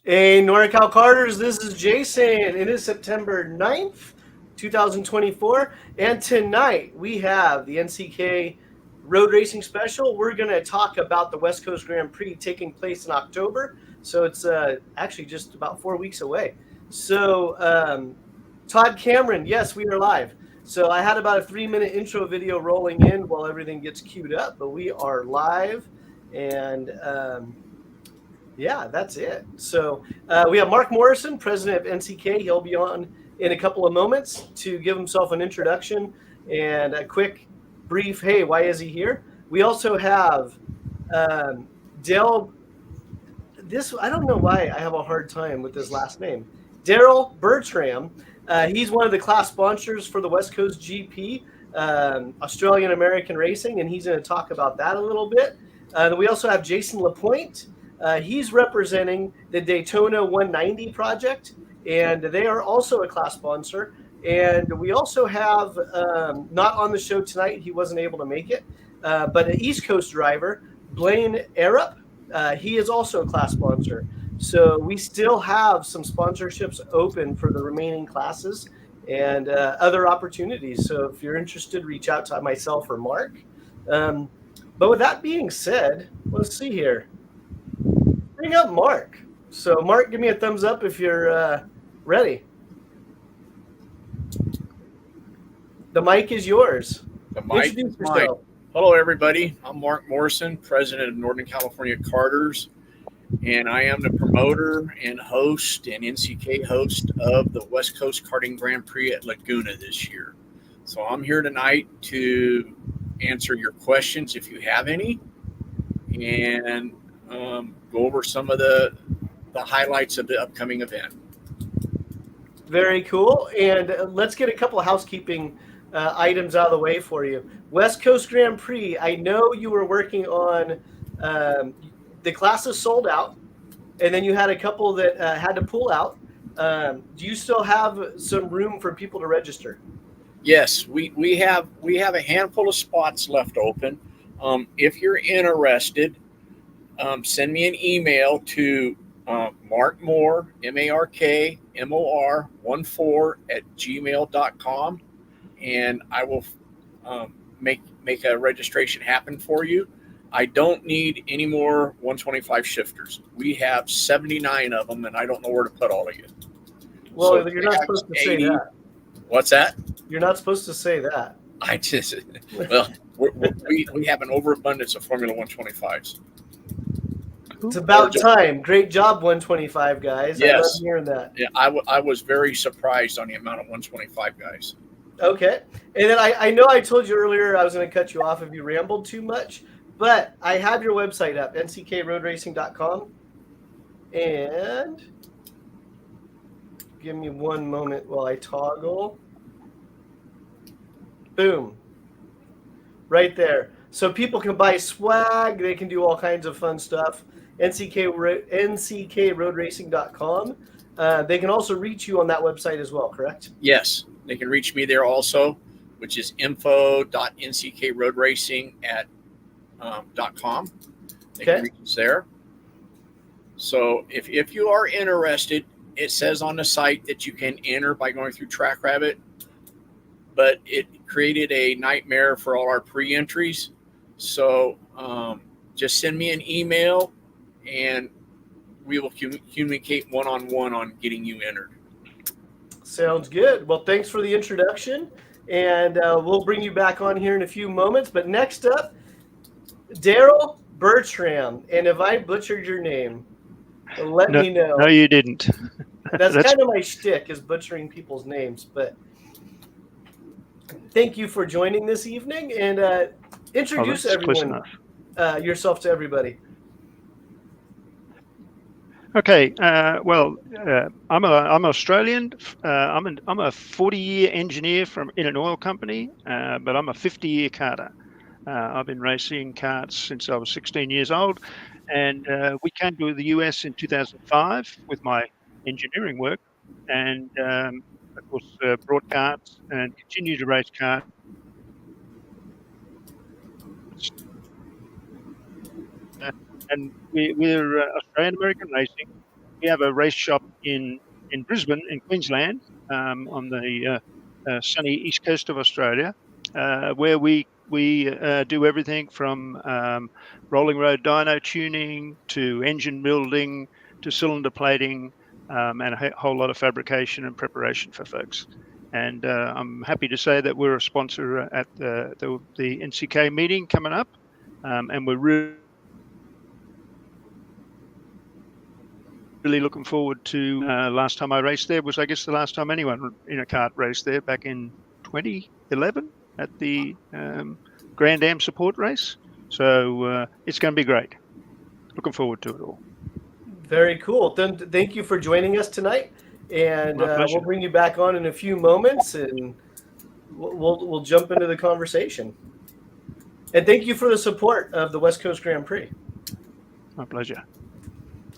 Hey, NorCal Carters, this is Jason. It is September 9th, 2024, and tonight we have the NCK Road Racing Special. We're going to talk about the West Coast Grand Prix taking place in October, so it's actually just about 4 weeks away. So, Todd Cameron, yes, we are live. So I had about a 3-minute intro video rolling in while everything gets queued up, but we are live, and yeah, that's it. So we have Mark Morrison, president of NCK. He'll be on in a couple of moments to give himself an introduction and a quick, brief, hey, why is he here? We also have Dale. I don't know why I have a hard time with his last name. Daryl Bertram. He's one of the class sponsors for the West Coast GP, Australian American Racing, and he's going to talk about that a little bit. We also have Jason Lapointe. He's representing the Daytona 190 project, and they are also a class sponsor. And we also have, not on the show tonight, he wasn't able to make it, but an East Coast driver, Blaine Arup. He is also a class sponsor. So we still have some sponsorships open for the remaining classes and other opportunities. So if you're interested, reach out to myself or Mark. But with that being said, let's see here. Bring up Mark. So Mark, give me a thumbs up if you're ready. The mic is yours. The mic is mine. Hello, everybody. I'm Mark Morrison, president of Northern California Carters, and I am the promoter and host and NCK host of the West Coast Karting Grand Prix at Laguna this year. So I'm here tonight to answer your questions if you have any, and go over some of the highlights of the upcoming event. Very cool. And let's get a couple of housekeeping items out of the way for you. West Coast Grand Prix, I know you were working on the classes sold out, and then you had a couple that had to pull out. Do you still have some room for people to register? Yes, we have a handful of spots left open. If you're interested, send me an email to markmore, markmor14@gmail.com, and I will make a registration happen for you. I don't need any more 125 shifters. We have 79 of them, and I don't know where to put all of you. Well, so you're not supposed to say that. What's that? You're not supposed to say that. I just, well, we have an overabundance of Formula 125s. It's about time. Great job, 125 guys. Yes. I love hearing that. Yeah, I was very surprised on the amount of 125 guys. Okay. And then I know I told you earlier I was going to cut you off if you rambled too much, but I have your website up, nckroadracing.com. And give me one moment while I toggle. Boom. Right there. So people can buy swag. They can do all kinds of fun stuff. NCKroadracing.com. They can also reach you on that website as well, correct? Yes. They can reach me there also, which is info.nckroadracing.com. They can reach us there. So if you are interested, it says on the site that you can enter by going through TrackRabbit, but it created a nightmare for all our pre-entries. So just send me an email, and we will communicate one-on-one on getting you entered. Sounds good. Well, thanks for the introduction, and we'll bring you back on here in a few moments. But next up, Daryl Bertram. And if I butchered your name, let me know. No, you didn't. That's kind of my shtick, is butchering people's names. But thank you for joining this evening, and introduce everyone, yourself to everybody. Okay. Well, I'm Australian. I'm a 40-year engineer in an oil company, but I'm a 50-year karter. I've been racing karts since I was 16 years old, and we came to the US in 2005 with my engineering work, and of course brought karts and continue to race karts. And we're Australian American Racing. we have a race shop in Brisbane, in Queensland, on the sunny east coast of Australia, where we do everything from rolling road dyno tuning to engine building to cylinder plating, and a whole lot of fabrication and preparation for folks. And I'm happy to say that we're a sponsor at the NCK meeting coming up, and we're really looking forward to. Last time I raced there was, I guess, the last time anyone in a kart raced there, back in 2011 at the Grand Am support race. So it's going to be great. Looking forward to it all. Very cool. Then thank you for joining us tonight, and we'll bring you back on in a few moments, and we'll jump into the conversation. And thank you for the support of the West Coast Grand Prix. My pleasure.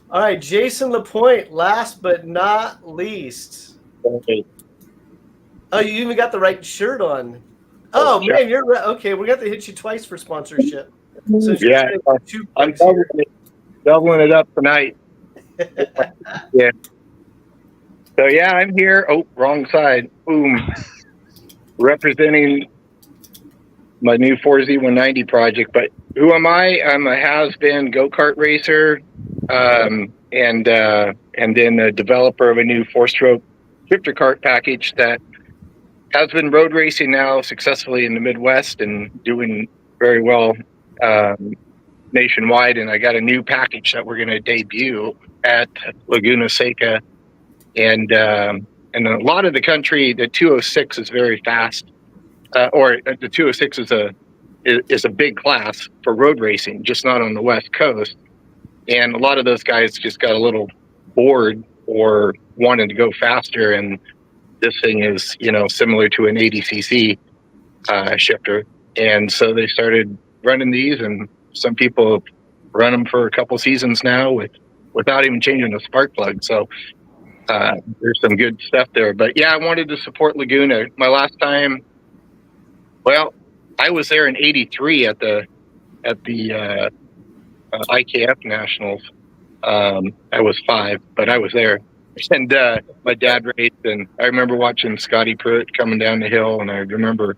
All right, Jason Lapointe, last but not least. Okay. Oh, you even got the right shirt on. Oh, sure. Man, you're right. Okay, we're going to have to hit you twice for sponsorship. So yeah, I'm doubling it up tonight. Yeah. So yeah, I'm here. Oh, wrong side. Boom. Representing my new 4Z190 project. But who am I? I'm a has-been go-kart racer, and then a developer of a new 4-stroke shifter kart package that has been road racing now successfully in the Midwest and doing very well nationwide. And I got a new package that we're going to debut at Laguna Seca, and a lot of the country, the 206 is very fast, or the 206 is a big class for road racing, just not on the West Coast. And a lot of those guys just got a little bored or wanted to go faster, and this thing is, similar to an 80cc shifter. And so they started running these, and some people have run them for a couple seasons now without even changing the spark plug. So there's some good stuff there. But yeah, I wanted to support Laguna. My last time, well, I was there in '83 at the IKF Nationals. I was 5, but I was there. And my dad raced, and I remember watching Scotty Pruitt coming down the hill, and I remember,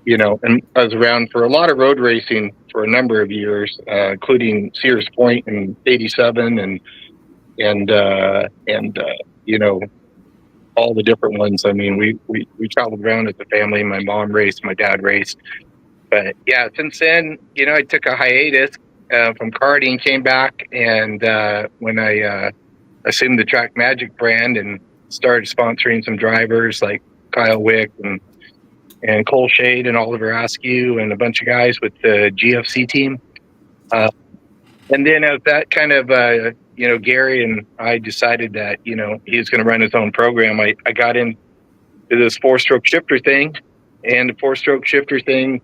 and I was around for a lot of road racing for a number of years, including Sears Point in '87, and all the different ones. I mean, we traveled around as a family. My mom raced, my dad raced, but yeah, since then, I took a hiatus from karting, came back, and when I assumed the Track Magic brand and started sponsoring some drivers like Kyle Wick and Cole Shade and Oliver Askew and a bunch of guys with the GFC team. And then as that kind of, Gary and I decided that, he was going to run his own program. I got into this 4-stroke shifter thing, and the 4-stroke shifter thing,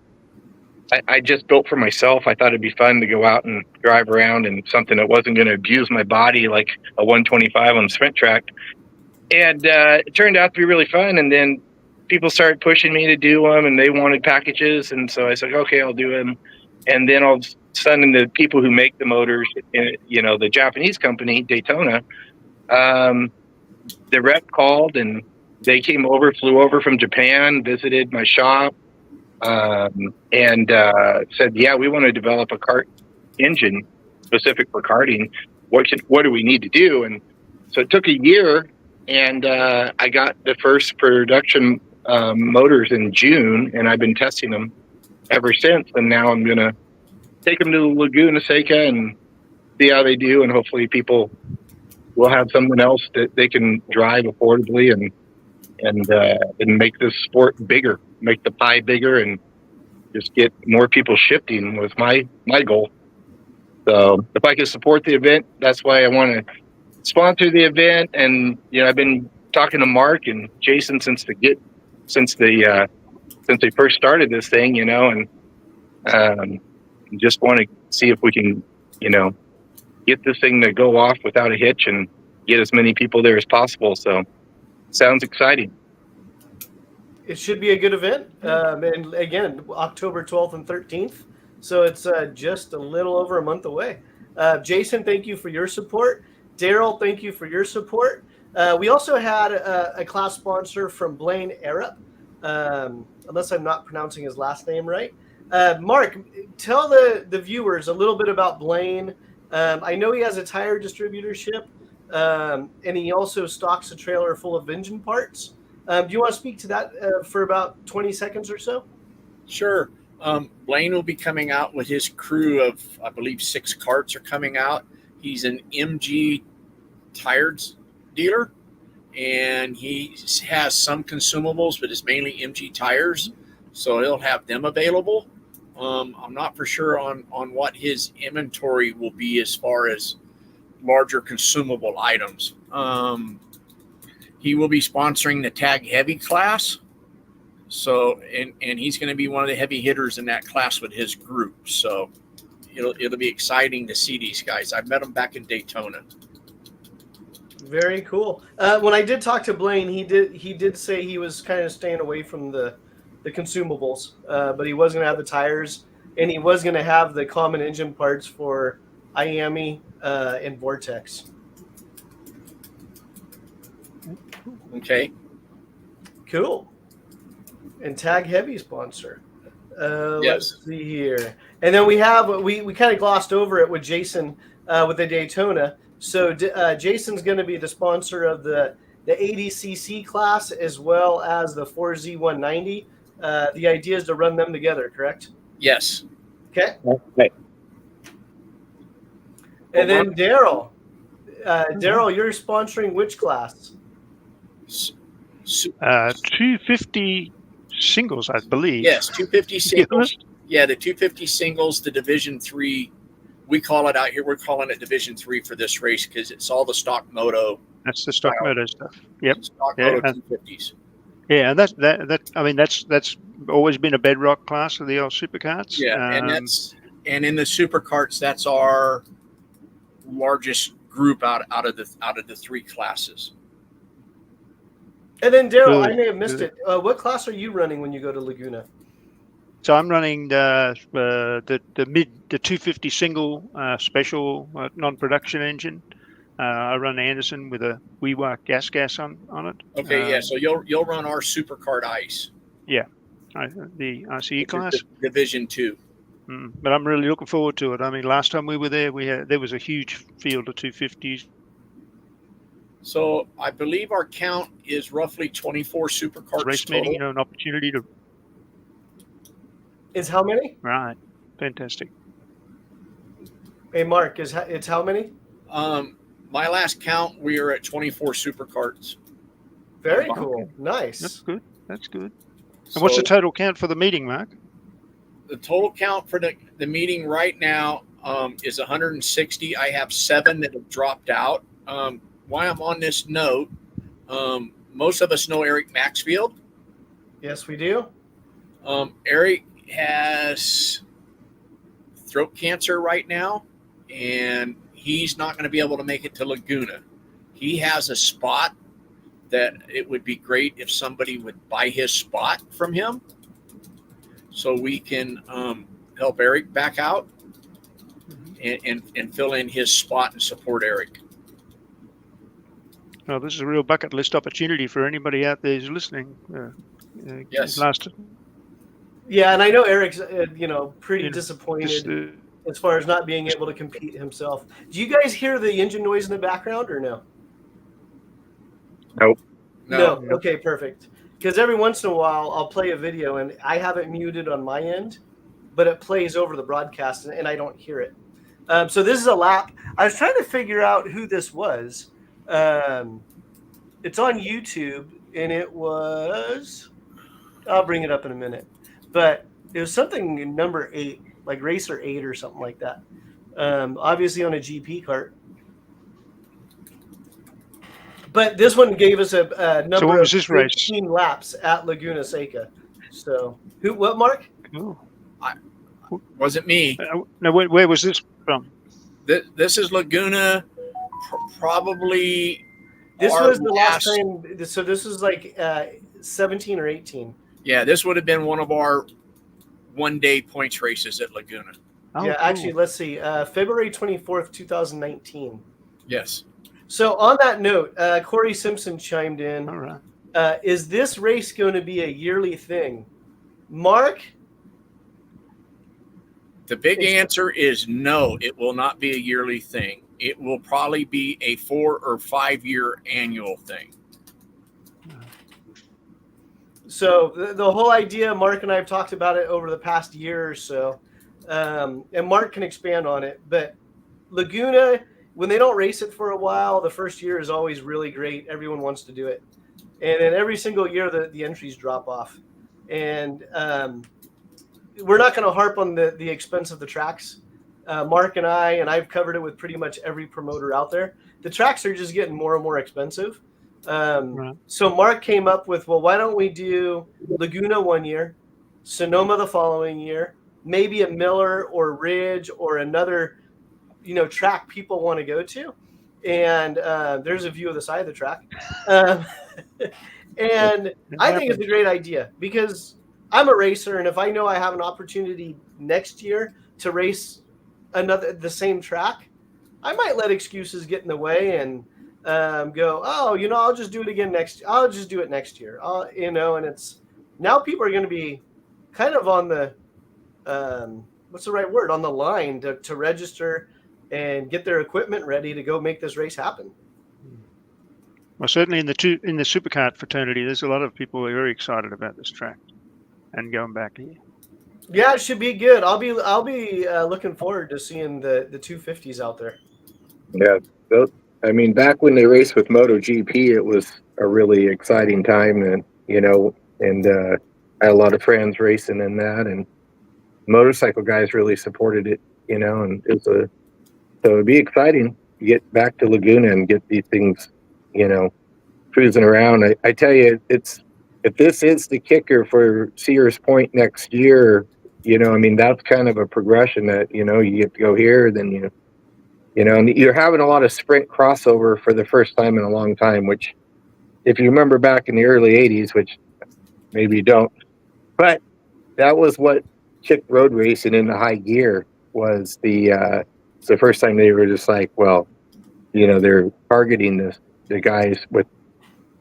I just built for myself. I thought it'd be fun to go out and drive around in something that wasn't going to abuse my body like a 125 on the sprint track. And it turned out to be really fun. And then people started pushing me to do them, and they wanted packages. And so I said, okay, I'll do them. And then all of a sudden, the people who make the motors, the Japanese company, Daytona, the rep called, and they flew over from Japan, visited my shop, and said, yeah, we want to develop a kart engine specific for karting. What do we need to do? And so it took a year, and I got the first production motors in June, and I've been testing them ever since. And now I'm going to take them to Laguna Seca and see how they do. And hopefully people will have something else that they can drive affordably and make this sport bigger, make the pie bigger, and just get more people shifting was my goal. So if I could support the event, that's why I want to sponsor the event. And I've been talking to Mark and Jason since they first started this thing, and just want to see if we can, get this thing to go off without a hitch and get as many people there as possible. So sounds exciting. It should be a good event. And again, October 12th and 13th. So it's just a little over a month away. Jason, thank you for your support. Daryl, thank you for your support. We also had a class sponsor from Blaine Arup, unless I'm not pronouncing his last name right. Mark, tell the viewers a little bit about Blaine. I know he has a tire distributorship, and he also stocks a trailer full of engine parts. Do you want to speak to that for about 20 seconds or so? Sure. Blaine will be coming out with his crew of, I believe, 6 carts are coming out. He's an MG tires dealer, and he has some consumables, but it's mainly MG tires. So he'll have them available. I'm not for sure on what his inventory will be as far as larger consumable items. He will be sponsoring the Tag Heavy class. So, and he's going to be one of the heavy hitters in that class with his group. So it'll be exciting to see these guys. I met them back in Daytona. Very cool. When I did talk to Blaine, he did say he was kind of staying away from the consumables, but he was going to have the tires, and he was going to have the common engine parts for IAME and Vortex. Okay. Cool. And Tag Heavy sponsor. Yes. Let's see here. And then we kind of glossed over it with Jason with the Daytona. So Jason's going to be the sponsor of the 80cc class as well as the 4Z190. The idea is to run them together, correct? Yes. Okay. Okay. And then Daryl. Daryl, you're sponsoring which class? 250 singles, I believe. Yes, 250 singles. Yeah, the 250 singles, the Division 3. We call it out here. We're calling it Division 3 for this race because it's all the stock moto. That's the stock moto stuff. Yep. Stock moto 250s. Yeah, and that I mean that's always been a bedrock class of the old supercarts. Yeah, and in the supercarts, that's our largest group out of the 3 classes. And then Daryl, Good. I may have missed it. What class are you running when you go to Laguna? So I'm running the 250 single special non-production engine. I run Anderson with a WeWark gas on it. Okay, yeah. So you'll run our supercart ice. Yeah, the ICE class. Division 2. But I'm really looking forward to it. I mean, last time we were there, there was a huge field of 250s. So I believe our count is roughly 24 supercarts Race total. meeting, an opportunity to. Is how many? Right, fantastic. Hey, Mark, it's how many? My last count, we are at 24 supercarts. Very cool. Nice. That's good. That's good. And what's the total count for the meeting, Mark? The total count for the meeting right now is 160. I have 7 that have dropped out. While I'm on this note, most of us know Eric Maxfield. Yes, we do. Eric has throat cancer right now, and he's not going to be able to make it to Laguna. He has a spot that it would be great if somebody would buy his spot from him so we can help Eric back out and fill in his spot and support Eric. Well, this is a real bucket list opportunity for anybody out there who's listening. Yes. Yeah, and I know Eric's, pretty disappointed as far as not being able to compete himself. Do you guys hear the engine noise in the background or no? Nope. No. Okay, perfect. Because every once in a while I'll play a video and I have it muted on my end, but it plays over the broadcast and I don't hear it. So this is a lap. I was trying to figure out who this was. It's on YouTube, and it was. I'll bring it up in a minute, but it was something number 8, like Racer 8 or something like that. Obviously on a GP kart, but this one gave us a number So what was of this race? 15 laps at Laguna Seca. So what, Mark? Oh. Wasn't me. Now, where was this from? This is Laguna. Probably. This was the last time. So this was like 17 or 18. Yeah, this would have been one of our one-day points races at Laguna. Oh, yeah, cool. actually, let's see. February 24th, 2019. Yes. So on that note, Corey Simpson chimed in. All right. Is this race going to be a yearly thing? Mark? The big answer is no, it will not be a yearly thing. It will probably be a 4 or 5 year annual thing. So the whole idea, Mark and I have talked about it over the past year or so, and Mark can expand on it, but Laguna, when they don't race it for a while, the first year is always really great. Everyone wants to do it. And then every single year, the entries drop off. And we're not going to harp on the expense of the tracks. Mark and I've covered it with pretty much every promoter out there. The tracks are just getting more and more expensive. Right. So Mark came up with, well, why don't we do Laguna one year, Sonoma the following year, maybe a Miller or Ridge or another, track people want to go to. And there's a view of the side of the track. And I think it's a great idea because I'm a racer, and if I know I have an opportunity next year to race the same track, I might let excuses get in the way and go, I'll just do it again I'll just do it next year. And it's now people are going to be kind of on the what's the right word, on the line to register and get their equipment ready to go make this race happen. Well, certainly in the supercart fraternity, there's a lot of people who are very excited about this track and going back here. Yeah, it should be good. I'll be looking forward to seeing the 250s out there. Yeah, I mean, back when they raced with MotoGP, it was a really exciting time, and I had a lot of friends racing in that, and motorcycle guys really supported it, and so it'd be exciting to get back to Laguna and get these things, cruising around. I tell you, if this is the kicker for Sears Point next year, that's kind of a progression that, you get to go here, then and you're having a lot of sprint crossover for the first time in a long time, which if you remember back in the early 80s, which maybe you don't, but that was what kicked road racing into high gear, was the first time they were just like, well, they're targeting the guys with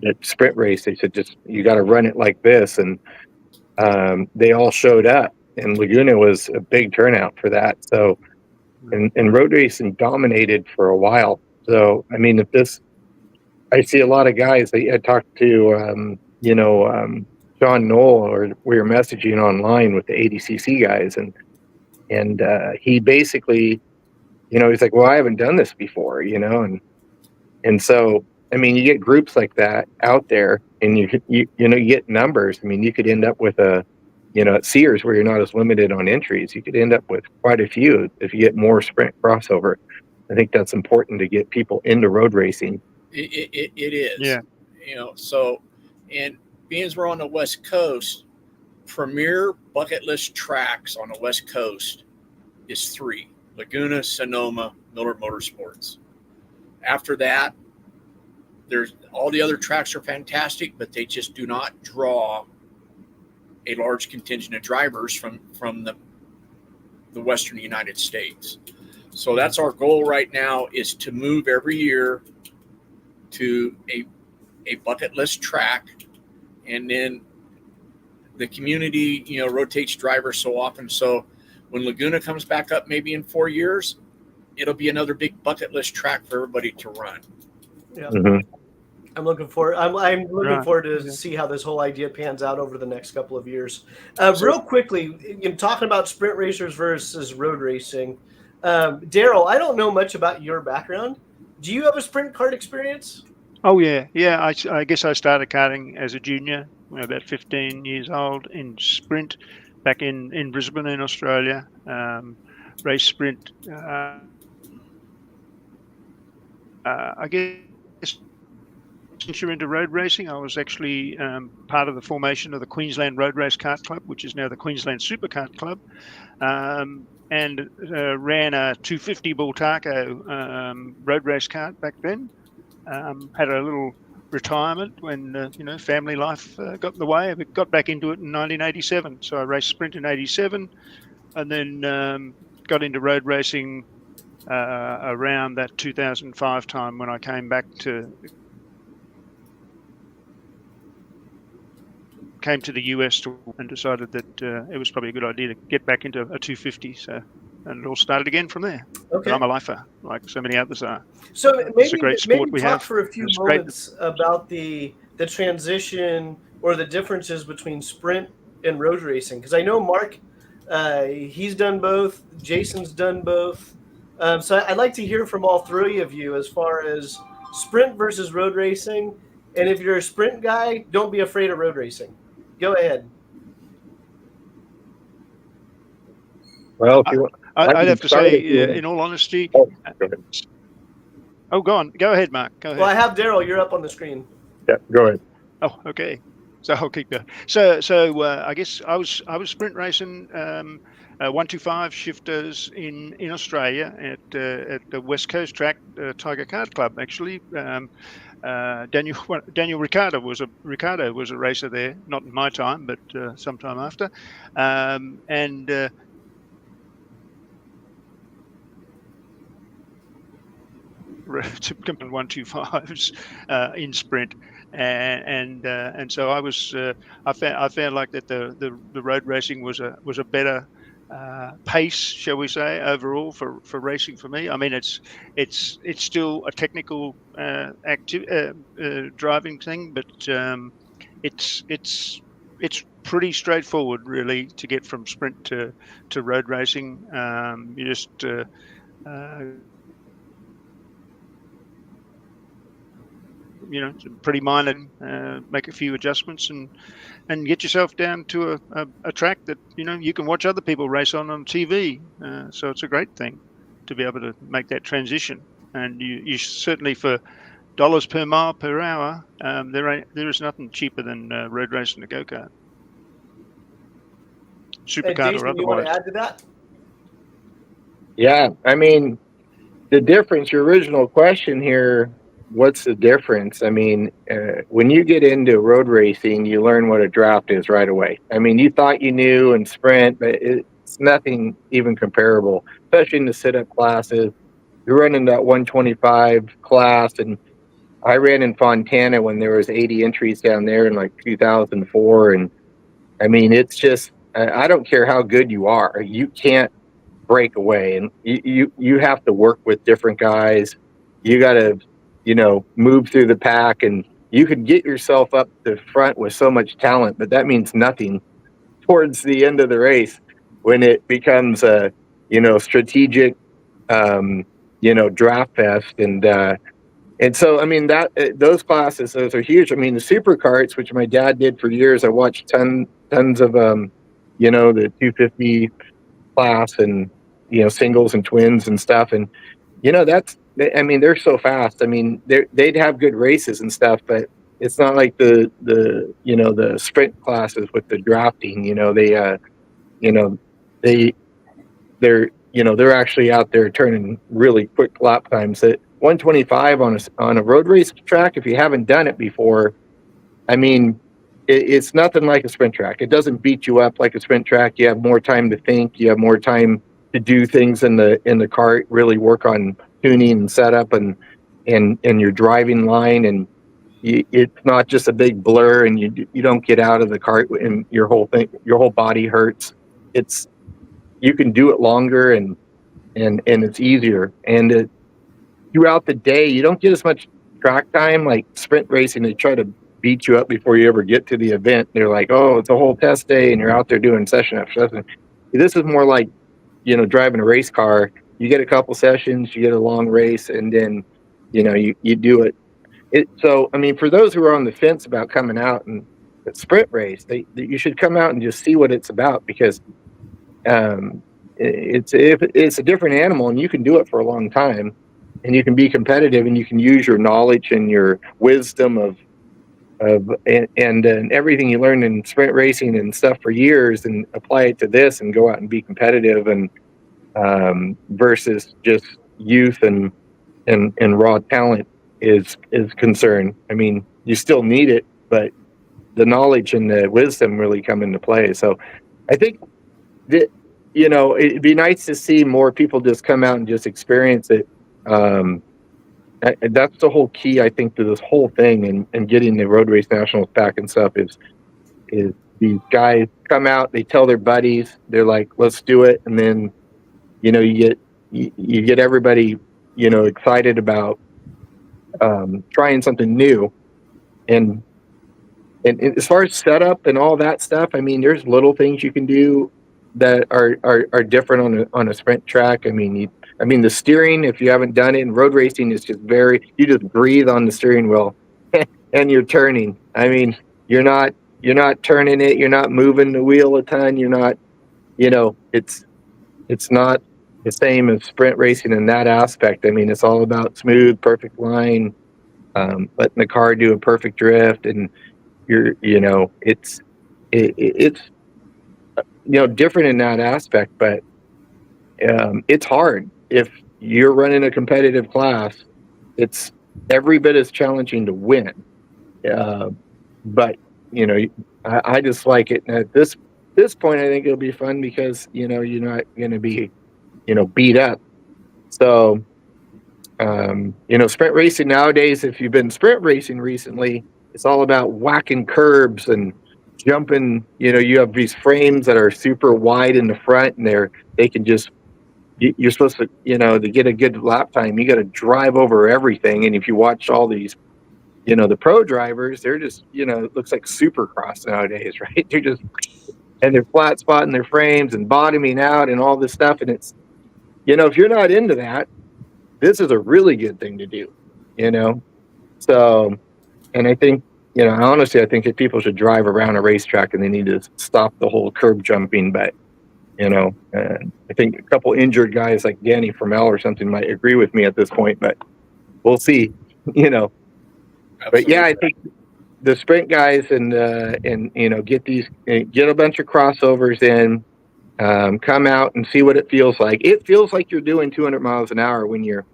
the sprint race. They said, you got to run it like this. And they all showed up, and Laguna was a big turnout for that. So, and road racing dominated for a while. So, I mean, I see a lot of guys. I talked to, John Knoll, or we were messaging online with the ADCC guys, and he basically, he's like, well, I haven't done this before, and so, I mean, you get groups like that out there, and you get numbers. I mean, you could end up with at Sears, where you're not as limited on entries, you could end up with quite a few if you get more sprint crossover. I think that's important to get people into road racing. It is. Yeah. So, and being as we're on the West Coast, premier bucket list tracks on the West Coast is 3: Laguna, Sonoma, Miller Motorsports. After that, there's all the other tracks are fantastic, but they just do not draw a large contingent of drivers from the Western United States. So that's our goal right now, is to move every year to a bucket list track, and then the community, rotates drivers so often. So when Laguna comes back up, maybe in 4 years, it'll be another big bucket list track for everybody to run. Yeah. Mm-hmm. I'm looking forward. I'm looking forward to see how this whole idea pans out over the next couple of years. Real quickly, talking about sprint racers versus road racing, Daryl, I don't know much about your background. Do you have a sprint kart experience? Oh yeah. I guess I started karting as a junior, about 15 years old, in sprint back in Brisbane in Australia. Race sprint. I guess since you're into road racing, I was actually part of the formation of the Queensland Road Race Kart Club, which is now the Queensland Super Kart Club, and ran a 250 Bull Taco road race kart back then. Had a little retirement when family life got in the way. I got back into it in 1987, so I raced sprint in '87, and then got into road racing around that 2005 time when I came to the US and decided that it was probably a good idea to get back into a 250. So, and it all started again from there. Okay. But I'm a lifer, like so many others are. So It's a great sport we talk have. for a few It's great. moments about the transition or the differences between sprint and road racing, because I know Mark, he's done both. Jason's done both. So I'd like to hear from all three of you as far as sprint versus road racing. And if you're a sprint guy, don't be afraid of road racing. Go ahead. Well, if you want, I'd have to say, in all honesty. Oh, go ahead. Oh, go on. Go ahead, Mark. Go ahead. Well, I have Daryl. You're up on the screen. Yeah, go ahead. Oh, okay. So I'll keep going. So I guess I was sprint racing 125 shifters in Australia at the West Coast track, Tiger Kart Club. Actually, Daniel Ricciardo was a racer there, not in my time, but sometime after, and. To come in 125s in sprint, and so I was I found like that the road racing was a better pace, shall we say, overall for racing for me. I mean, it's still a technical driving thing, but it's pretty straightforward really to get from sprint to road racing. You just pretty minor, make a few adjustments and get yourself down to a track that you can watch other people race on TV. So it's a great thing to be able to make that transition. And you certainly, for dollars per mile per hour, there is nothing cheaper than road racing a go-kart, supercar Jason, or otherwise. you want to add to that? Yeah, I mean, the difference. Your original question here. What's the difference? I mean, when you get into road racing, you learn what a draft is right away. I mean, you thought you knew in sprint, but it's nothing even comparable, especially in the sit-up classes. You're running that 125 class, and I ran in Fontana when there was 80 entries down there in like 2004. And I mean, it's just, I don't care how good you are. You can't break away, and you have to work with different guys. You got to move through the pack, and you could get yourself up the front with so much talent, but that means nothing towards the end of the race when it becomes a, strategic, draft fest. And so, I mean, those classes, those are huge. I mean, the super carts, which my dad did for years, I watched tons of, the 250 class and, singles and twins and stuff. And, they're so fast. I mean, they'd have good races and stuff, but it's not like the sprint classes with the drafting. They're actually out there turning really quick lap times. At 125 on a road race track, if you haven't done it before, I mean, it's nothing like a sprint track. It doesn't beat you up like a sprint track. You have more time to think. You have more time to do things in the cart. Really work on tuning and setup and your driving line, and it's not just a big blur, and you don't get out of the cart and your whole body hurts. You can do it longer and it's easier, and throughout the day you don't get as much track time like sprint racing. They try to beat you up before you ever get to the event. They're like, oh, it's a whole test day and you're out there doing session after session. This is more like driving a race car. You get a couple sessions, you get a long race, and then, you do it. So, I mean, for those who are on the fence about coming out and the sprint race, you should come out and just see what it's about, because it's a different animal, and you can do it for a long time, and you can be competitive, and you can use your knowledge and your wisdom and everything you learned in sprint racing and stuff for years, and apply it to this and go out and be competitive, and versus just youth and raw talent is concerned. I mean, you still need it, but the knowledge and the wisdom really come into play. So I think that, it'd be nice to see more people just come out and just experience it. That's the whole key, I think, to this whole thing and getting the Road Race Nationals back and stuff is these guys come out, they tell their buddies, they're like, let's do it. And then, you get everybody, excited about trying something new. And as far as setup and all that stuff, I mean, there's little things you can do that are different on a sprint track. I mean, the steering, if you haven't done it in road racing, is just you just breathe on the steering wheel and you're turning. I mean, you're not turning it, you're not moving the wheel a ton, you're not, it's not the same as sprint racing in that aspect. I mean, it's all about smooth, perfect line, letting the car do a perfect drift, and it's different in that aspect, but it's hard. If you're running a competitive class, it's every bit as challenging to win. But I just like it. And at this point, I think it'll be fun because you're not going to be beat up. So sprint racing nowadays, if you've been sprint racing recently, it's all about whacking curbs and jumping. You have these frames that are super wide in the front, and they can just, you're supposed to, to get a good lap time, you got to drive over everything. And if you watch all these, the pro drivers, they're just, it looks like supercross nowadays, right? They're flat spotting their frames and bottoming out and all this stuff. And it's, if you're not into that, this is a really good thing to do, So, and I think, honestly, I think that people should drive around a racetrack and they need to stop the whole curb jumping. But, I think a couple injured guys like Danny Formel or something might agree with me at this point, but we'll see, Absolutely. But yeah, I think the sprint guys and get a bunch of crossovers in, come out and see what it feels like. It feels like you're doing 200 miles an hour when you're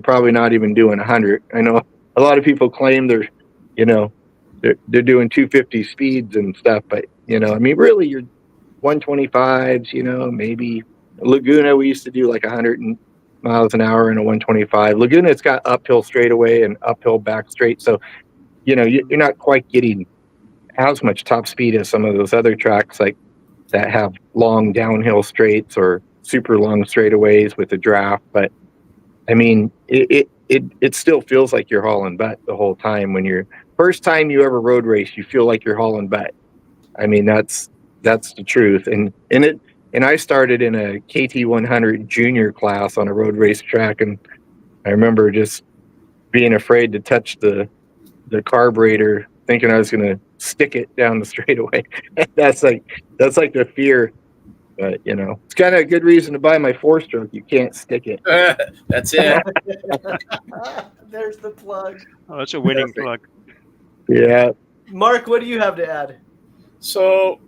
probably not even doing 100. I know a lot of people claim they're doing 250 speeds and stuff, but really you're 125s, maybe Laguna, we used to do like 100 miles an hour in a 125. Laguna, it's got uphill straightaway and uphill back straight. So, you're not quite getting as much top speed as some of those other tracks like that have long downhill straights or super long straightaways with a draft. But I mean, it still feels like you're hauling butt the whole time. When you're first time you ever road race, you feel like you're hauling butt. I mean, that's the truth. And I started in a KT 100 junior class on a road race track, and I remember just being afraid to touch the carburetor, thinking I was going to stick it down the straightaway. that's like the fear. But it's kind of a good reason to buy my 4-stroke. You can't stick it. That's it. There's the plug. Oh, that's a winning plug. Yeah. Mark, what do you have to add? So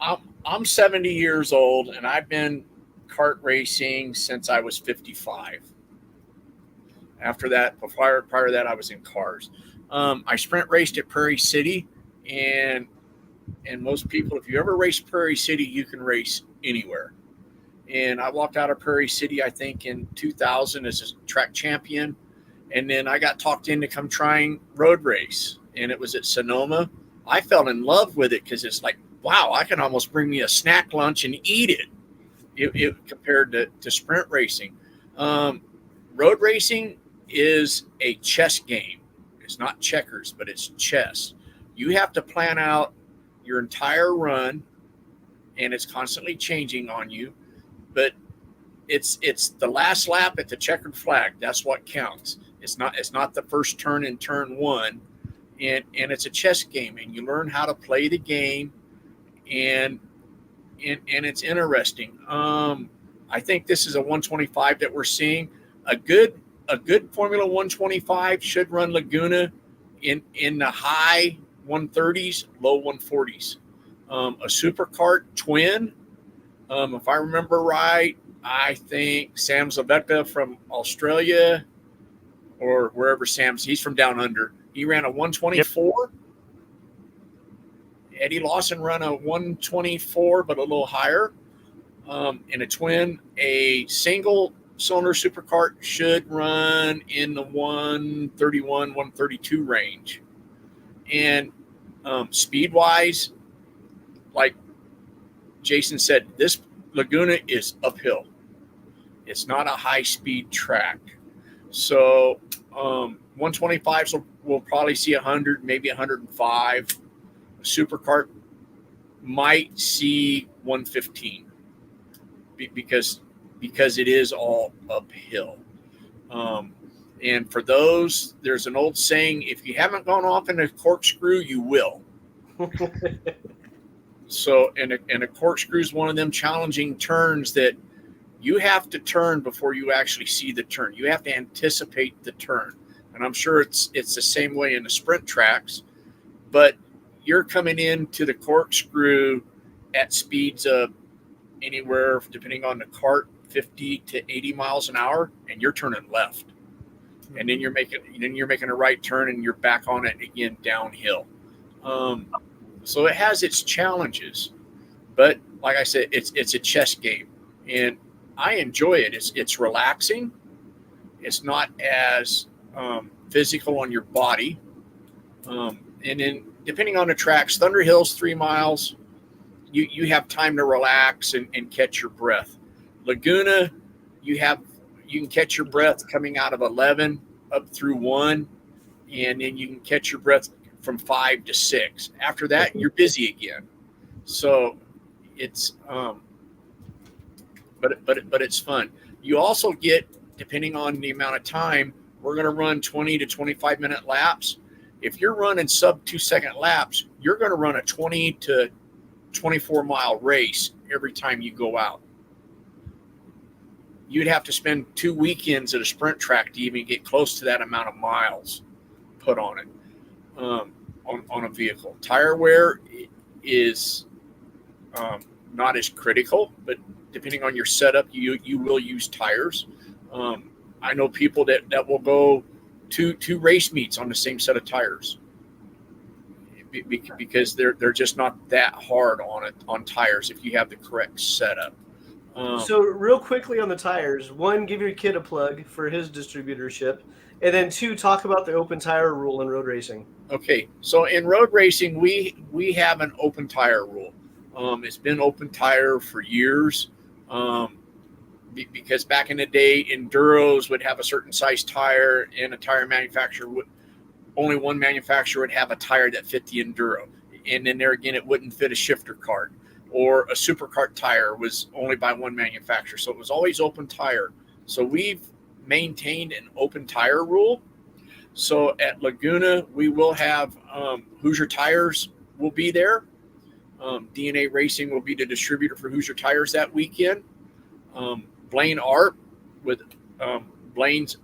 I'm 70 years old, and I've been kart racing since I was 55. After that, prior to that, I was in cars. I sprint raced at Prairie City, and most people, if you ever race Prairie City, you can race anywhere. And I walked out of Prairie City, I think, in 2000 as a track champion. And then I got talked into come trying road race, and it was at Sonoma. I fell in love with it because it's like, wow, I can almost bring me a snack lunch and eat it compared to sprint racing. Road racing is a chess game. It's not checkers, but it's chess. You have to plan out your entire run, and it's constantly changing on you. But it's the last lap at the checkered flag. That's what counts. It's not the first turn in turn one, and it's a chess game, and you learn how to play the game, and it's interesting. I think this is a 125 that we're seeing. A good Formula 125 should run Laguna in the high 130s, low 140s. A superkart twin, if I remember right, I think Sam Zaveka from Australia or wherever he's from down under. He ran a 124. Eddie Lawson run a 124, but a little higher. In a twin, a single cylinder supercart should run in the 131, 132 range. And speed wise, like Jason said, this Laguna is uphill. It's not a high speed track. So 125s will probably see 100, maybe 105. A supercart might see 115 because it is all uphill. And for those, there's an old saying, if you haven't gone off in a corkscrew, you will. So, and a corkscrew is one of them challenging turns that you have to turn before you actually see the turn. You have to anticipate the turn. And I'm sure it's the same way in the sprint tracks, but you're coming into the corkscrew at speeds of anywhere, depending on the cart, 50 to 80 miles an hour, and you're turning left. And then you're making a right turn and you're back on it again downhill. So it has its challenges, but like I said, it's a chess game, and I enjoy it. It's relaxing. It's not as physical on your body. And then depending on the tracks, Thunder Hill's 3 miles. You have time to relax and catch your breath. Laguna, you can catch your breath coming out of 11 up through 1, and then you can catch your breath from 5 to 6. After that, you're busy again. So it's but it's fun. You also get, depending on the amount of time, we're going to run 20 to 25 minute laps. If you're running sub 2 second laps, you're going to run a 20 to 24 mile race every time you go out. You'd have to spend 2 weekends at a sprint track to even get close to that amount of miles put on it, on a vehicle. Tire wear is not as critical, but depending on your setup, you will use tires. I know people that will go two race meets on the same set of tires because they're just not that hard on tires if you have the correct setup. So real quickly on the tires, 1, give your kid a plug for his distributorship, and then 2, talk about the open tire rule in road racing. Okay, so in road racing, we have an open tire rule. It's been open tire for years, because back in the day, enduros would have a certain size tire, and a tire manufacturer only one manufacturer would have a tire that fit the enduro, and then there again, it wouldn't fit a shifter cart. Or a supercart tire was only by one manufacturer. So it was always open tire. So we've maintained an open tire rule. So at Laguna, we will have Hoosier Tires will be there. DNA Racing will be the distributor for Hoosier Tires that weekend. Blaine Art, with Blaine's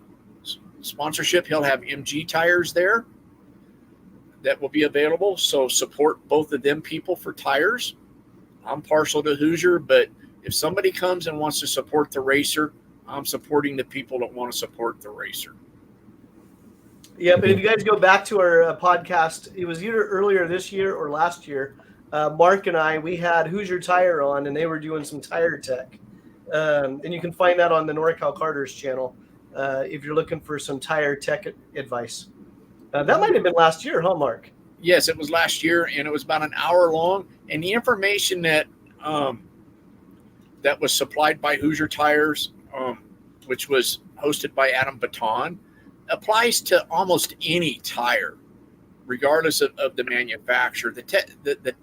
sponsorship, he'll have MG Tires there that will be available. So support both of them people for tires. I'm partial to Hoosier, but if somebody comes and wants to support the racer, I'm supporting the people that want to support the racer. Yeah, but if you guys go back to our podcast, it was either earlier this year or last year, Mark and we had Hoosier Tire on, and they were doing some tire tech. And you can find that on the NorCal Carters channel if you're looking for some tire tech advice. That might have been last year, huh, Mark? Yes, it was last year, and it was about an hour long. And the information that that was supplied by Hoosier Tires, which was hosted by Adam Baton, applies to almost any tire, regardless of the manufacturer. The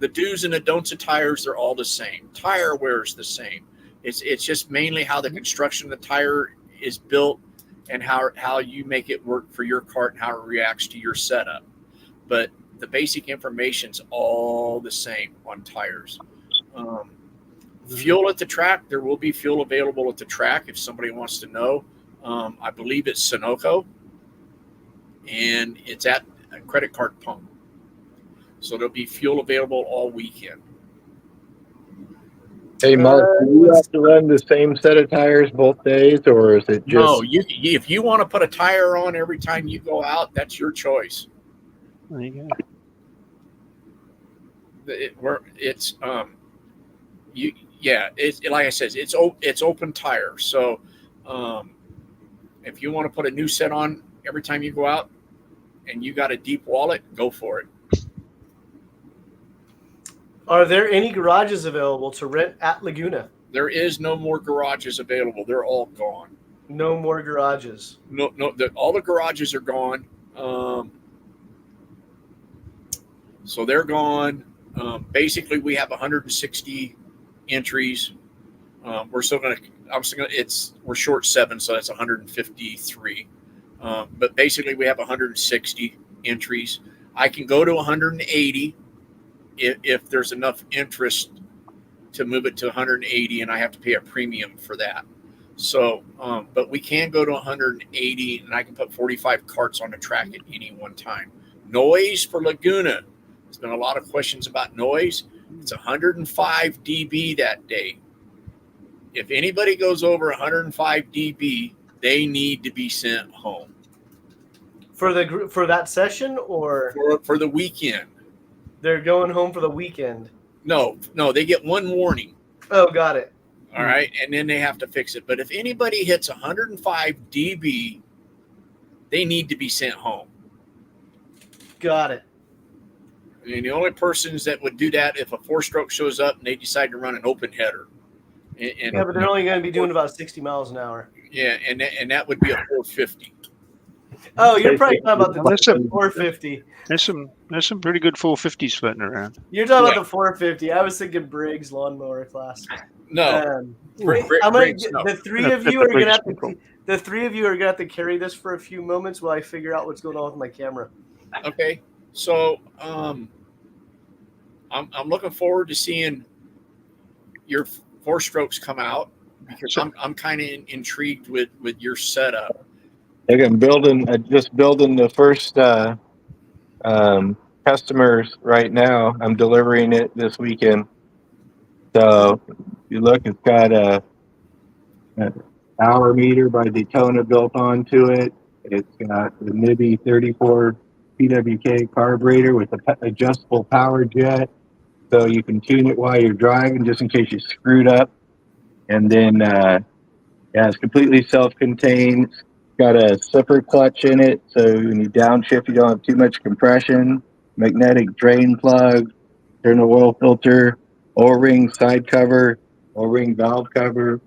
do's and the don'ts of tires, they're all the same. Tire wear is the same. It's just mainly how the construction of the tire is built and how you make it work for your cart and how it reacts to your setup. But the basic information's all the same on tires. Fuel at the track, there will be fuel available at the track if somebody wants to know. I believe it's Sunoco, and it's at a credit card pump. So there'll be fuel available all weekend. Hey, Mark, do you have to run the same set of tires both days, or is it just... No, if you want to put a tire on every time you go out, that's your choice. There you go. it's like I said, it's open tire. So if you want to put a new set on every time you go out and you got a deep wallet, go for it. Are there any garages available to rent at Laguna? There is no more garages available. They're all gone. No more garages. No, all the garages are gone. So they're gone. Basically, we have 160 entries. We're still going to. We're short 7, so that's 153. But basically, we have 160 entries. I can go to 180 if there's enough interest to move it to 180, and I have to pay a premium for that. So, but we can go to 180, and I can put 45 carts on the track at any one time. Noise for Laguna. There's been a lot of questions about noise. It's 105 dB that day. If anybody goes over 105 dB, they need to be sent home. For that session, or for the weekend? They're going home for the weekend. No, they get one warning. Oh, got it. All right, and then they have to fix it. But if anybody hits 105 dB, they need to be sent home. Got it. I mean, the only persons that would do that if a 4-stroke shows up and they decide to run an open header. Yeah, but they're only going to be doing about 60 miles an hour. Yeah, and that would be a 450. Oh, you're probably talking about the 450. There's some pretty good 450s floating around. You're talking about the 450. I was thinking Briggs lawnmower class. No, the three of you are going to have to. The three of you are going to have to carry this for a few moments while I figure out what's going on with my camera. Okay, so I'm looking forward to seeing your 4-strokes come out because I'm kind of intrigued with your setup. I'm just building the first customers right now. I'm delivering it this weekend. So if you look, it's got a hour meter by Daytona built onto it. It's got the Nibby 34 PWK carburetor with an adjustable power jet. So you can tune it while you're driving just in case you screwed up. And then it's completely self-contained. Got a slipper clutch in it, so when you downshift, you don't have too much compression. Magnetic drain plug, internal oil filter, O-ring side cover, O-ring valve cover,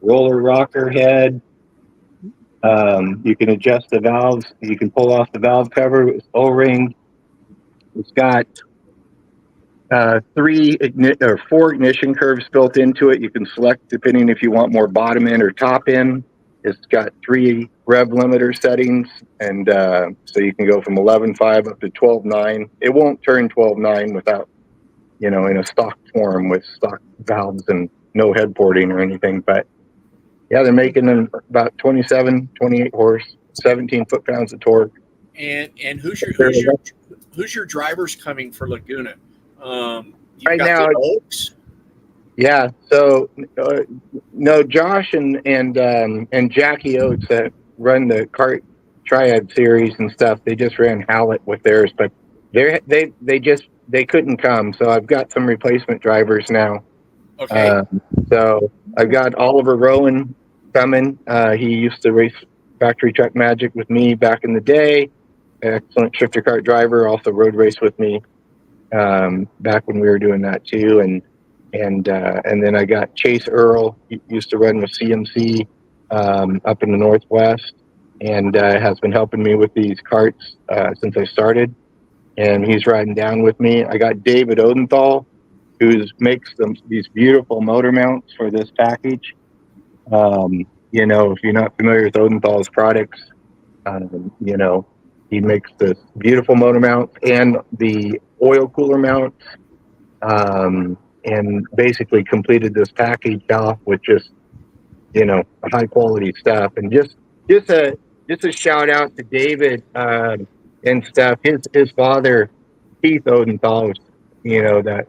roller rocker head. You can adjust the valves. You can pull off the valve cover. It's O-ring. It's got 4 ignition curves built into it. You can select depending if you want more bottom end or top end. It's got 3 rev limiter settings, and so you can go from 11.5 up to 12.9. It won't turn 12.9 without, in a stock form with stock valves and no head porting or anything. But yeah, they're making them about 27, 28 horse, 17 foot-pounds of torque. And who's your drivers coming for Laguna? Right now, Oaks. Yeah, so no, Josh and Jackie Oates that run the kart triad series and stuff. They just ran Hallett with theirs, but they couldn't come. So I've got some replacement drivers now. Okay. So I've got Oliver Rowan coming. He used to race Factory Truck Magic with me back in the day. Excellent shifter kart driver. Also road race with me back when we were doing that too. And then I got Chase Earl. He used to run with CMC up in the Northwest, and has been helping me with these carts since I started. And he's riding down with me. I got David Odenthal, who makes these beautiful motor mounts for this package. If you're not familiar with Odenthal's products, he makes this beautiful motor mounts and the oil cooler mounts. And basically completed this package off with just, high quality stuff. And just a shout out to David and stuff. His father, Keith Odenthal, that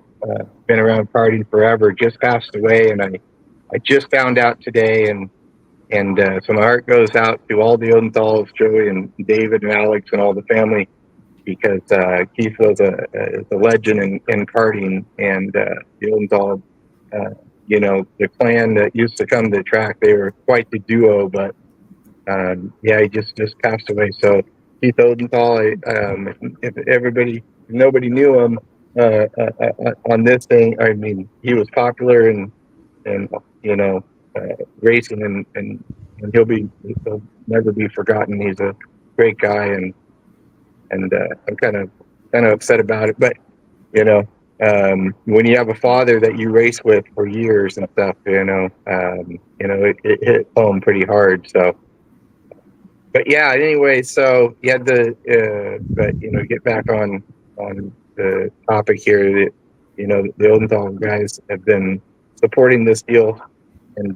been around karting forever, just passed away, and I just found out today, and so my heart goes out to all the Odenthals, Joey and David and Alex and all the family. because Keith was a legend in karting, and the Odenthal, the clan that used to come to the track, they were quite the duo, but he just passed away. So Keith Odenthal, if nobody knew him on this thing, I mean, he was popular and racing, and he'll never be forgotten. He's a great guy, and I'm kind of upset about it, but when you have a father that you race with for years and stuff, it hit home pretty hard. So, but yeah, anyway, so you had to, get back on the topic here. That the Odenthal guys have been supporting this deal, and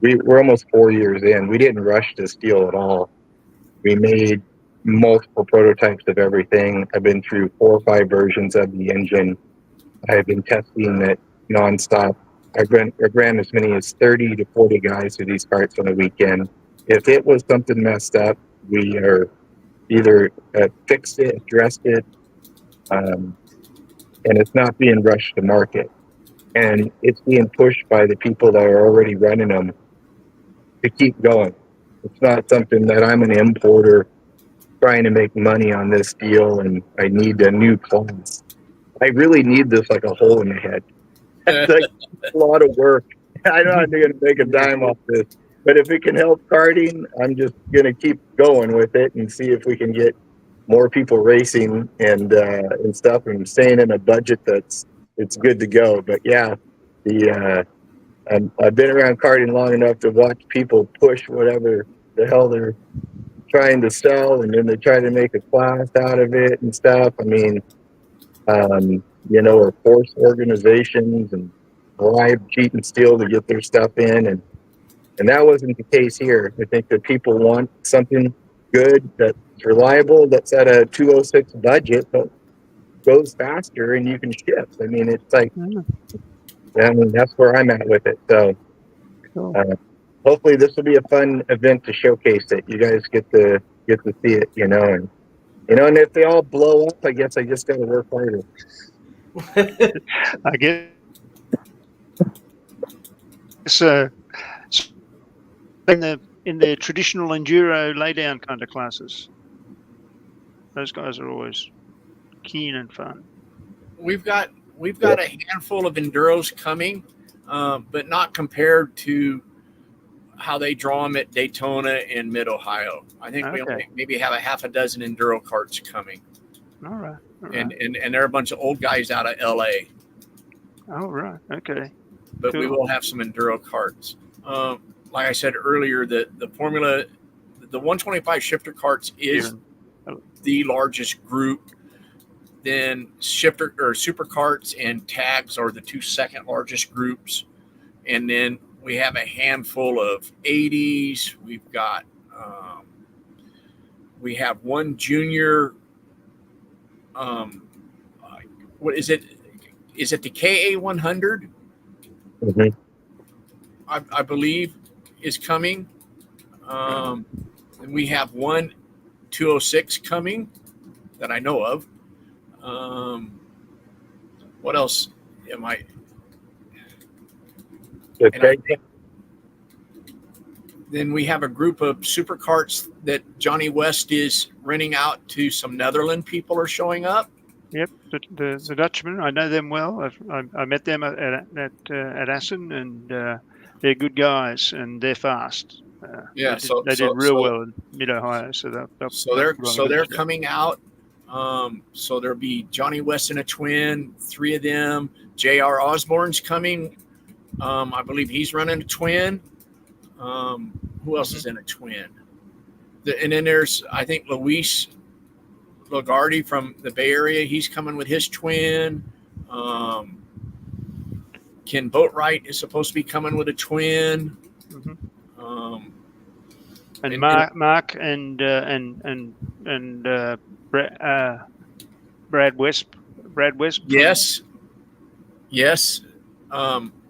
we're almost 4 years in. We didn't rush this deal at all. We made multiple prototypes of everything. I've been through 4 or 5 versions of the engine. I've been testing it nonstop. I ran as many as 30 to 40 guys through these carts on a weekend. If it was something messed up, we are either fixed it, addressed it, and it's not being rushed to market. And it's being pushed by the people that are already running them to keep going. It's not something that I'm an importer trying to make money on this deal and I need a new class. I really need this like a hole in the head. It's like a lot of work. I'm not going to make a dime off this, but if it can help karting, I'm just going to keep going with it and see if we can get more people racing and stuff, and staying in a budget it's good to go. But yeah, I've been around karting long enough to watch people push whatever the hell they're trying to sell, and then they try to make a class out of it and stuff. I mean, or force organizations and bribe, cheat, and steal to get their stuff in, and that wasn't the case here. I think that people want something good that's reliable, that's at a 206 budget, but goes faster and you can ship. I mean, it's like, that's where I'm at with it. So hopefully this will be a fun event to showcase it. You guys get to see it, and if they all blow up, I guess I just got to work harder. I guess so. In the traditional enduro laydown kind of classes, those guys are always keen and fun. We've got a handful of enduros coming, but not compared to how they draw them at Daytona and Mid Ohio. I think we only maybe have a half a dozen enduro carts coming. All right. And they're a bunch of old guys out of LA. Oh, right. Okay. But cool. We will have some enduro carts. Like I said earlier, the formula, the 125 shifter carts is the largest group. Then shifter or super carts and tags are the 2 second largest groups. And then we have a handful of 80s. We've got, we have one junior. What is it? Is it the KA 100? Mm-hmm. I believe is coming. And we have one 206 coming that I know of. What else am I? Then we have a group of super carts that Johnny West is renting out to some Netherlands people are showing up. Yep, the Dutchmen, I know them well. I met them at Assen, and they're good guys and they're fast. They did real well in Mid Ohio, so they're coming out. So there'll be Johnny West in a twin, 3 of them. J.R. Osborne's coming. I believe he's running a twin. Who else is in a twin? And then there's, I think, Luis Lagarde from the Bay Area. He's coming with his twin. Ken Boatwright is supposed to be coming with a twin. Mm-hmm. And Mark and Brad West. Yes.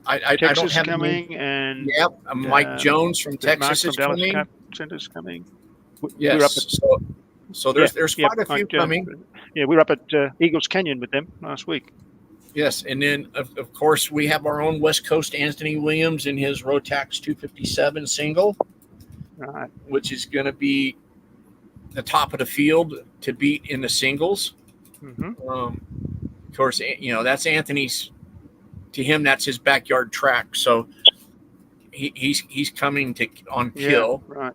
I don't have coming, and Mike Jones from Texas is coming. Center's coming. Yes. So there's quite a few coming. Yeah, we were up at Eagles Canyon with them last week. Yes, and then of course we have our own West Coast Anthony Williams in his Rotax 257 single, Right. which is going to be the top of the field to beat in the singles. Mm-hmm. Of course, that's Anthony's. To him, that's his backyard track. So he's coming on kill. Yeah, right.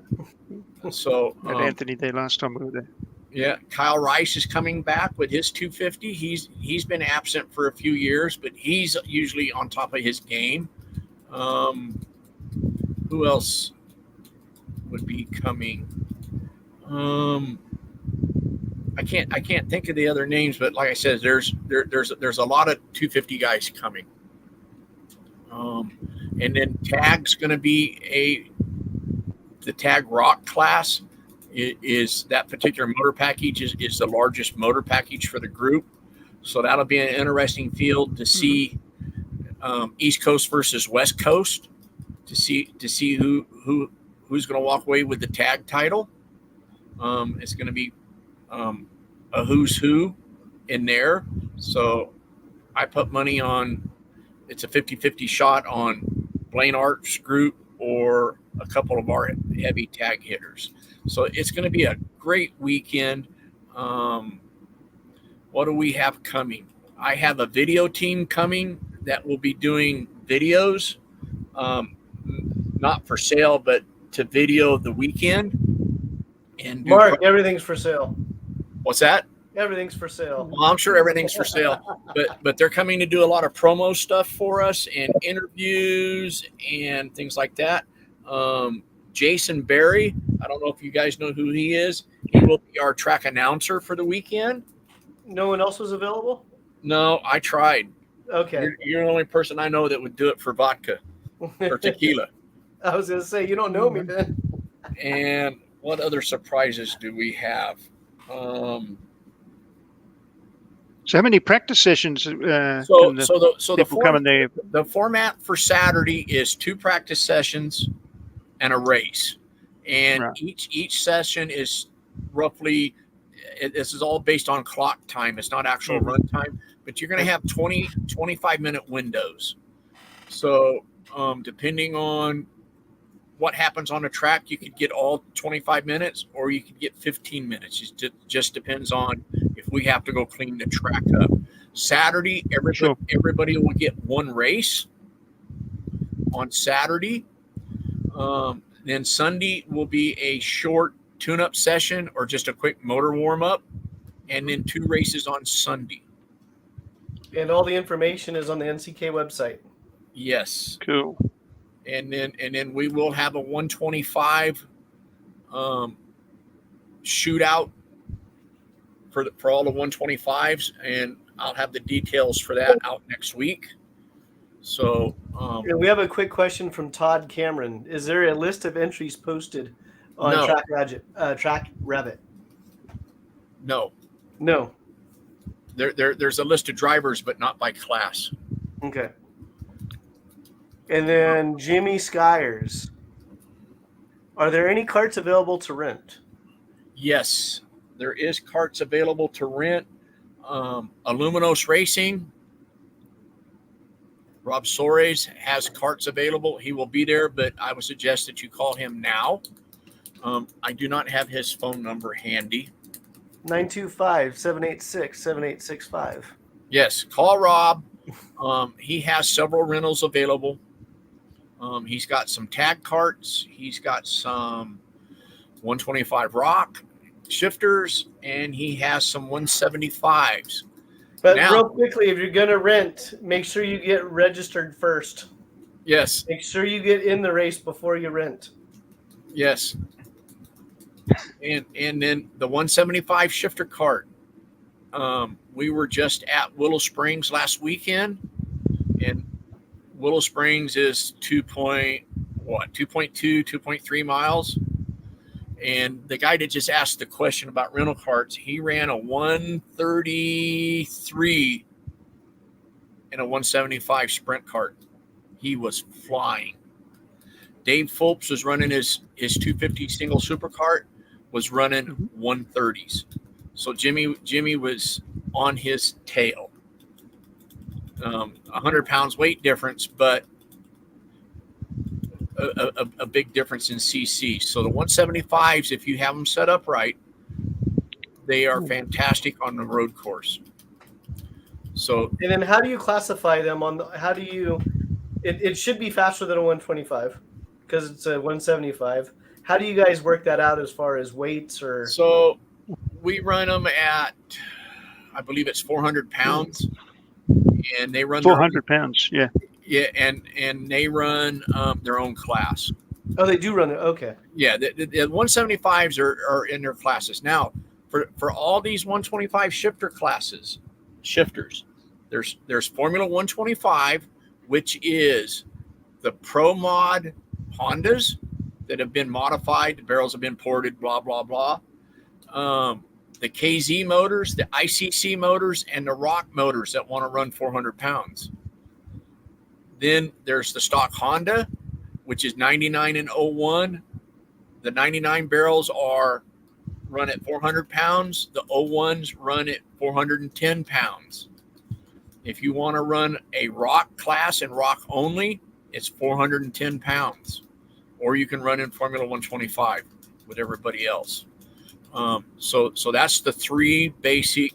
So Anthony there last time we were there. Yeah, Kyle Rice is coming back with his 250. He's been absent for a few years, but he's usually on top of his game. Who else would be coming? I can't think of the other names, but like I said, there's a lot of 250 guys coming. And then tag's going to be the tag rock class. Is that particular motor package is the largest motor package for the group, so that'll be an interesting field to see. East Coast versus West Coast to see who's going to walk away with the tag title. It's going to be a who's who in there, so I put money on. It's a 50-50 shot on Blaine Art's group or a couple of our heavy tag hitters. So it's going to be a great weekend. What do we have coming? I have a video team coming that will be doing videos, not for sale, but to video the weekend. And Mark, everything's for sale. What's that? Everything's for sale. Well, I'm sure everything's for sale, but they're coming to do a lot of promo stuff for us and interviews and things like that. Jason Berry, I don't know if you guys know who he is. He will be our track announcer for the weekend. No one else was available? No, I tried. Okay. You're the only person I know that would do it for vodka or tequila. I was going to say, you don't know me then. And what other surprises do we have? So how many practice sessions? The format for Saturday is 2 practice sessions and a race, and right. each session is roughly. This is all based on clock time. It's not actual run time, but you're going to have 25-minute windows. So depending on what happens on the track, you could get all 25 minutes or you could get 15 minutes. It just depends on if we have to go clean the track up. Saturday, everybody will get one race on Saturday. Then Sunday will be a short tune-up session or just a quick motor warm-up, and then 2 races on Sunday. And all the information is on the NCK website. Yes. Cool. And then we will have a 125 shootout for all the 125s, and I'll have the details for that out next week. So we have a quick question from Todd Cameron. Is there a list of entries posted on Track Rabbit? No. There's a list of drivers, but not by class. Okay. And then Jimmy Skyers. Are there any carts available to rent? Yes, there is carts available to rent. Aluminos Racing, Rob Soares has carts available. He will be there, but I would suggest that you call him now. I do not have his phone number handy. 925-786-7865. Yes, call Rob. He has several rentals available. He's got some tag carts. He's got some 125 rock shifters, and he has some 175s. But real quickly, if you're going to rent, make sure you get registered first. Yes. Make sure you get in the race before you rent. Yes. And then the 175 shifter cart. We were just at Willow Springs last weekend, and Willow Springs is 2.2, 2.3 miles. And the guy that just asked the question about rental carts, he ran a 133 in a 175 sprint cart. He was flying. Dave Fulps was running his 250 single super cart. was running 130s. So Jimmy was on his tail. 100 pounds weight difference, but a big difference in CC. So the 175s, if you have them set up right, they are fantastic on the road course. So, and then how do you classify them on how do you, it should be faster than a 125 because it's a 175. How do you guys work that out as far as weights or? So we run them at, I believe it's 400 pounds, and they run 400 pounds. Yeah. Yeah, and they run their own class. Oh, they do run it. Okay. Yeah, the 175s are in their classes now. For all these 125 shifters, there's Formula 125, which is the Pro Mod Hondas that have been modified. The barrels have been ported. Blah blah blah. The KZ motors, the ICC motors, and the Rock motors that want to run 400 pounds. Then there's the stock Honda, which is 99 and 01. The 99 barrels run at 400 pounds. The 01s run at 410 pounds. If you want to run a Rock class and Rock only, it's 410 pounds. Or you can run in Formula 125 with everybody else. So that's the three basic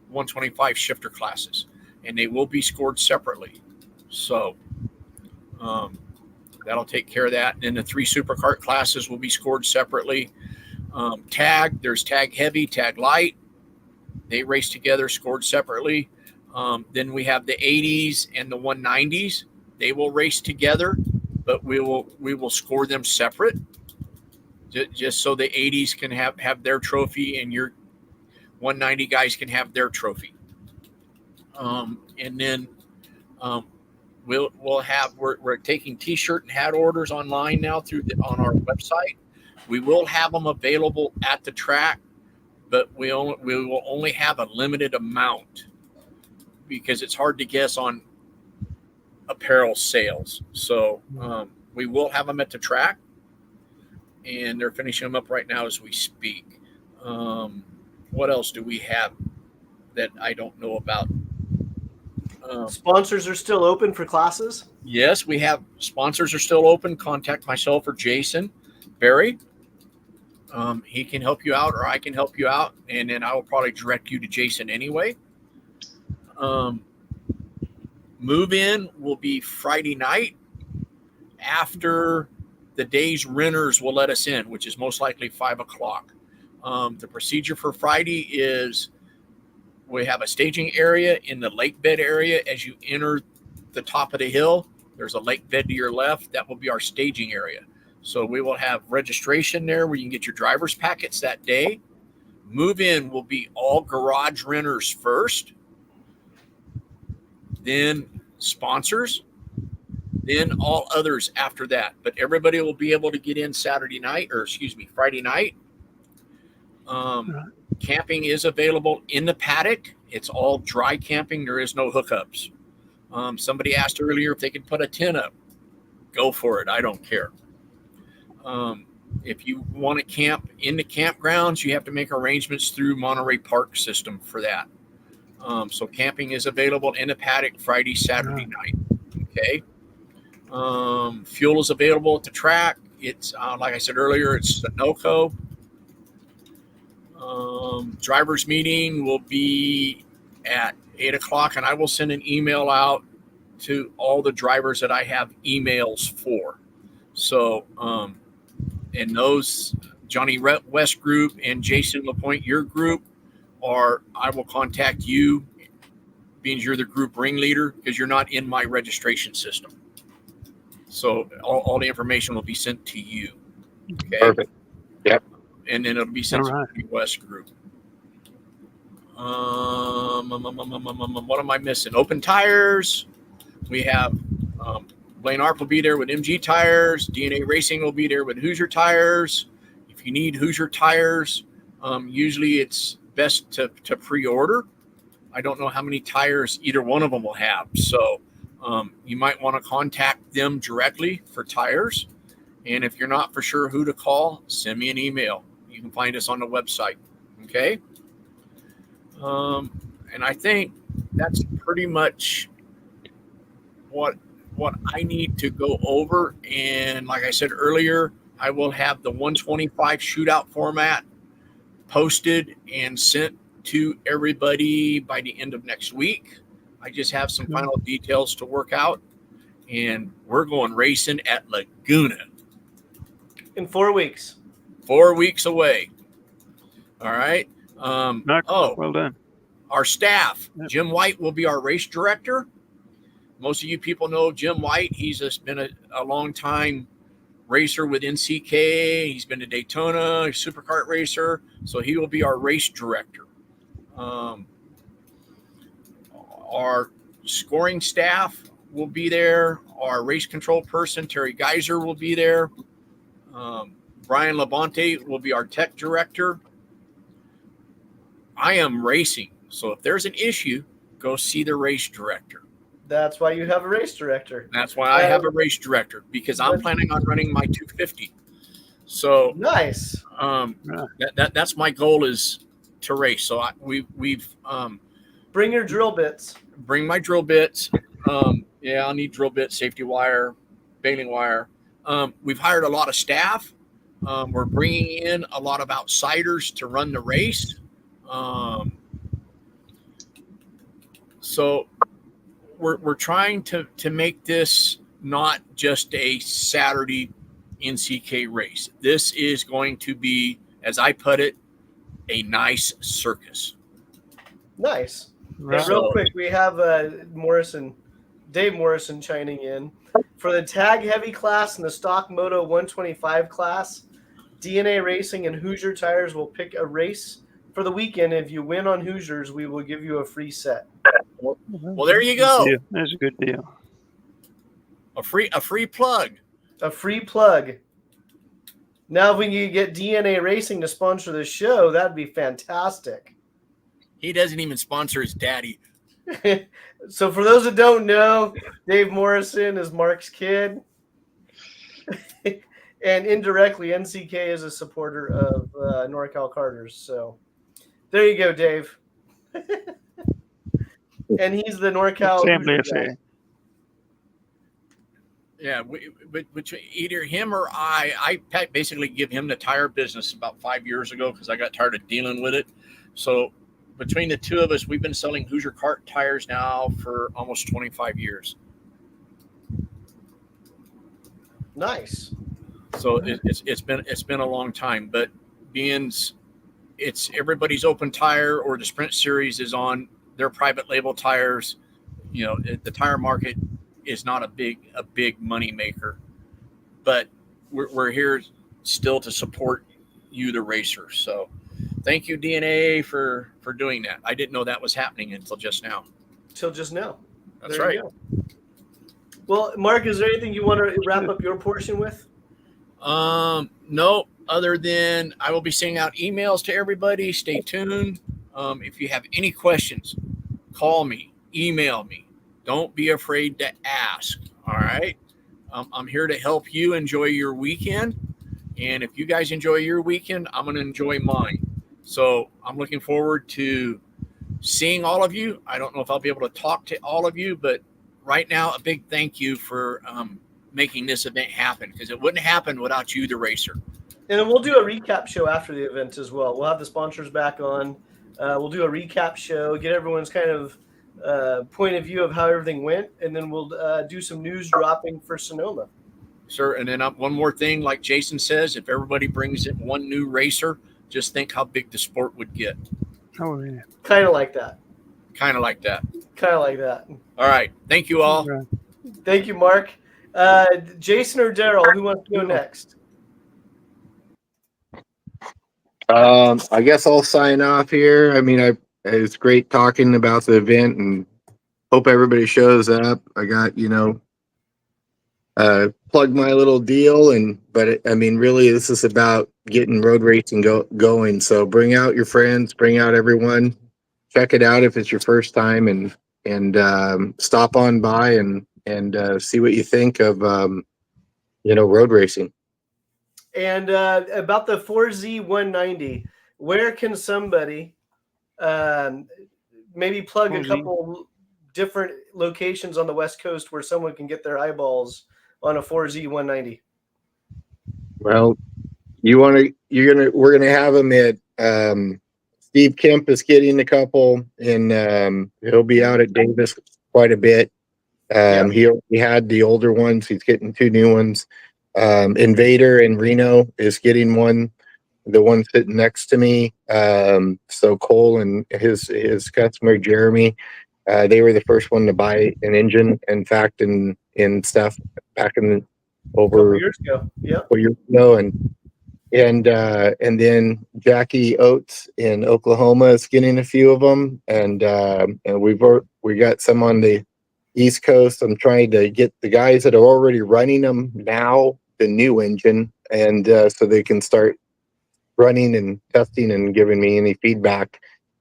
125 shifter classes, and they will be scored separately. So that'll take care of that. And then the three supercart classes will be scored separately. There's tag heavy, tag light. They race together, scored separately. Then we have the 80s and the 190s. They will race together, but we will score them separate, just so the 80s can have their trophy and your 190 guys can have their trophy. And then we're taking T-shirt and hat orders online now on our website. We will have them available at the track, but we will only have a limited amount because it's hard to guess on apparel sales. So we will have them at the track, and they're finishing them up right now as we speak. What else do we have that I don't know about? Sponsors are still open for classes? Yes, we have sponsors are still open. Contact myself or Jason Barry. He can help you out, or I can help you out, and then I will probably direct you to Jason anyway. Move in will be Friday night after the day's renters will let us in, which is most likely 5:00. The procedure for Friday is we have a staging area in the lake bed area. As you enter the top of the hill, there's a lake bed to your left. That will be our staging area. So we will have registration there where you can get your driver's packets that day. Move in will be all garage renters first, then sponsors, then all others after that. But everybody will be able to get in Friday night. Camping is available in the paddock. It's all dry camping. There is no hookups. Somebody asked earlier if they could put a tent up. Go for it. I don't care. If you want to camp in the campgrounds, you have to make arrangements through Monterey Park system for that. So camping is available in the paddock Friday, Saturday night. Okay. Fuel is available at the track. It's like I said earlier, it's Sunoco. Driver's meeting will be at 8:00, and I will send an email out to all the drivers that I have emails for. So, and those Johnny West group and Jason LaPointe, your group, I will contact you, being you're the group ringleader, because you're not in my registration system. So all the information will be sent to you. Okay. Perfect. Yep. And then it'll be sent to the West group. What am I missing? Open tires. We have Blaine Arp will be there with MG tires. DNA Racing will be there with Hoosier tires. If you need Hoosier tires, usually it's best to pre-order. I don't know how many tires either one of them will have. So you might want to contact them directly for tires. And if you're not for sure who to call, send me an email. You can find us on the website. Okay. And I think that's pretty much what I need to go over. And like I said earlier, I will have the 125 shootout format posted and sent to everybody by the end of next week. I just have some final details to work out, and we're going racing at Laguna in 4 weeks. 4 weeks away. All right. Well done. Our staff, Yep. Jim White will be our race director. Most of you people know Jim White. He's been a long time racer with NCK. He's been to Daytona, superkart racer. So he will be our race director. Our scoring staff will be there. Our race control person, Terry Geiser, will be there. Brian Labonte will be our tech director. I am racing. So if there's an issue, go see the race director. That's why you have a race director. That's why I have a race director, because I'm planning on running my 250. So nice. That's my goal, is to race. So we've bring your drill bits. Bring my drill bits. Yeah, I'll need drill bits, safety wire, baling wire. We've hired a lot of staff. We're bringing in a lot of outsiders to run the race. So we're trying to make this not just a Saturday NCK race. This is going to be, as I put it, a nice circus. Nice. Right. Hey, real quick, we have Dave Morrison chiming in. For the tag heavy class and the stock moto 125 class, DNA Racing and Hoosier Tires will pick a race for the weekend. If you win on Hoosiers, we will give you a free set. Well, there you go. That's a good deal. A free plug. A free plug. Now, if we can get DNA Racing to sponsor the show, that'd be fantastic. He doesn't even sponsor his daddy. So for those that don't know, Dave Morrison is Mark's kid. And indirectly, NCK is a supporter of NorCal Carters. So there you go, Dave. And he's the NorCal family affair. Yeah, but either him or I basically give him the tire business about 5 years ago because I got tired of dealing with it. So between the two of us, we've been selling Hoosier Kart tires now for almost 25 years. Nice. So it's been a long time, but being it's everybody's open tire or the Sprint Series is on their private label tires. You know, the tire market is not a big money maker, but we're here still to support you, the racer. So thank you, DNA, for doing that. I didn't know that was happening until just now. That's right. Well, Mark, is there anything you want to wrap up your portion with? No, other than I will be sending out emails to everybody. Stay tuned. If you have any questions, call me, email me. Don't be afraid to ask. All right. I'm here to help you enjoy your weekend. And if you guys enjoy your weekend, I'm going to enjoy mine. So I'm looking forward to seeing all of you. I don't know if I'll be able to talk to all of you, but right now, a big thank you for making this event happen, because it wouldn't happen without you, the racer. And then we'll do a recap show after the event as well. We'll have the sponsors back on. We'll do a recap show, get everyone's kind of point of view of how everything went, and then we'll do some news dropping for Sonoma. Sure. And then one more thing, like Jason says, if everybody brings in one new racer, just think how big the sport would get. Oh, yeah. Kind of like that. All right. Thank you all. Thank you, Mark. Jason or Daryl, who wants to go next? I guess I'll sign off here. I mean, it's great talking about the event and hope everybody shows up. I got, plug my little deal, but I mean, really, this is about getting road racing going. So bring out your friends, bring out everyone, check it out if it's your first time, and stop on by and see what you think of, road racing. And about the 4Z190, where can somebody maybe plug a 4Z. couple different locations on the West Coast where someone can get their eyeballs on a 4Z190? Well, we're gonna have them at Steve Kemp is getting a couple, and he'll be out at Davis quite a bit. He had the older ones. He's getting 2 new ones. Invader in Reno is getting one. The one sitting next to me. So Cole and his customer Jeremy, they were the first one to buy an engine. In fact, in stuff back in over a couple years ago. Yeah. Well, and then Jackie Oates in Oklahoma is getting a few of them, and we got some on the East Coast. I'm trying to get the guys that are already running them now the new engine, and so they can start running and testing and giving me any feedback.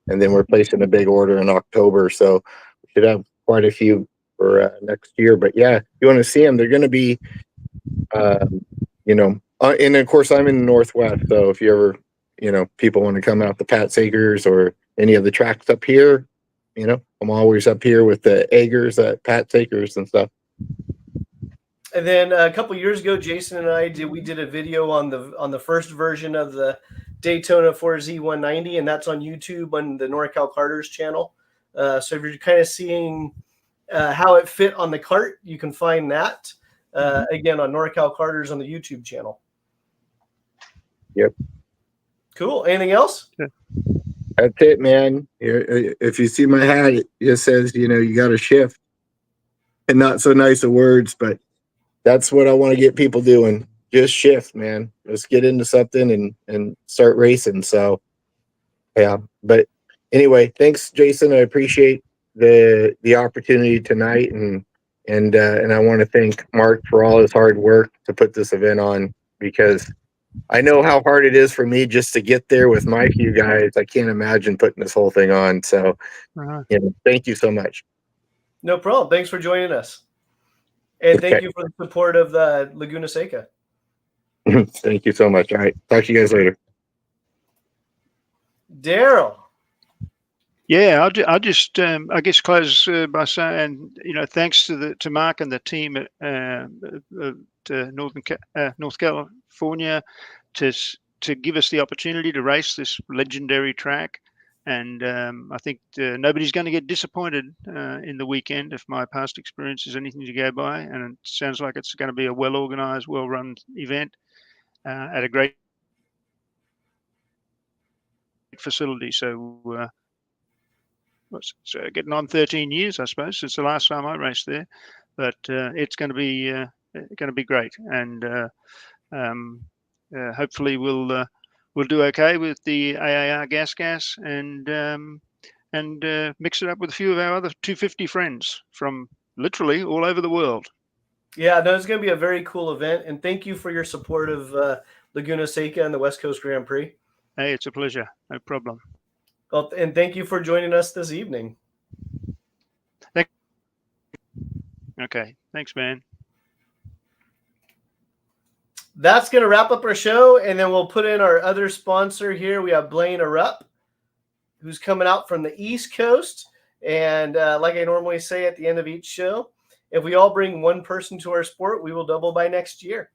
And then we're placing a big order in October, so we should have quite a few for next year. But yeah, if you want to see them, they're going to be. And of course I'm in the Northwest, so if you ever, people want to come out to Pat Sagers or any of the tracks up here, I'm always up here with the Eggers at Pat Sagers and stuff. And then a couple years ago, Jason and I did a video on the first version of the Daytona 4Z190, and that's on YouTube on the NorCal Karters channel. So if you're kind of seeing how it fit on the cart, you can find that again on NorCal Karters on the YouTube channel. Yep. Cool. Anything else? That's it, man. If you see my hat, it just says, you got to shift. And not so nice of words, but that's what I want to get people doing. Just shift, man. Let's get into something and start racing. So, yeah. But anyway, thanks, Jason. I appreciate the opportunity tonight, and I want to thank Mark for all his hard work to put this event on, because I know how hard it is for me just to get there with my few guys. I can't imagine putting this whole thing on. So, thank you so much. No problem. Thanks for joining us. And thank you for the support of the Laguna Seca. Thank you so much. All right. Talk to you guys later. Daryl. Yeah, I'll just I guess close by saying, thanks to Mark and the team at North California to give us the opportunity to race this legendary track. And I think nobody's going to get disappointed in the weekend if my past experience is anything to go by. And it sounds like it's going to be a well-organized, well-run event at a great facility. So getting on 13 years, I suppose. It's the last time I raced there, but it's going to be great. And hopefully we'll do okay with the AAR gas and mix it up with a few of our other 250 friends from literally all over the world. Yeah, no, it's going to be a very cool event. And thank you for your support of Laguna Seca and the West Coast Grand Prix. Hey, it's a pleasure. No problem. Well, and thank you for joining us this evening. Okay. Thanks, man. That's going to wrap up our show, and then we'll put in our other sponsor here. We have Blaine Erup, who's coming out from the East Coast. And like I normally say at the end of each show, if we all bring one person to our sport, we will double by next year.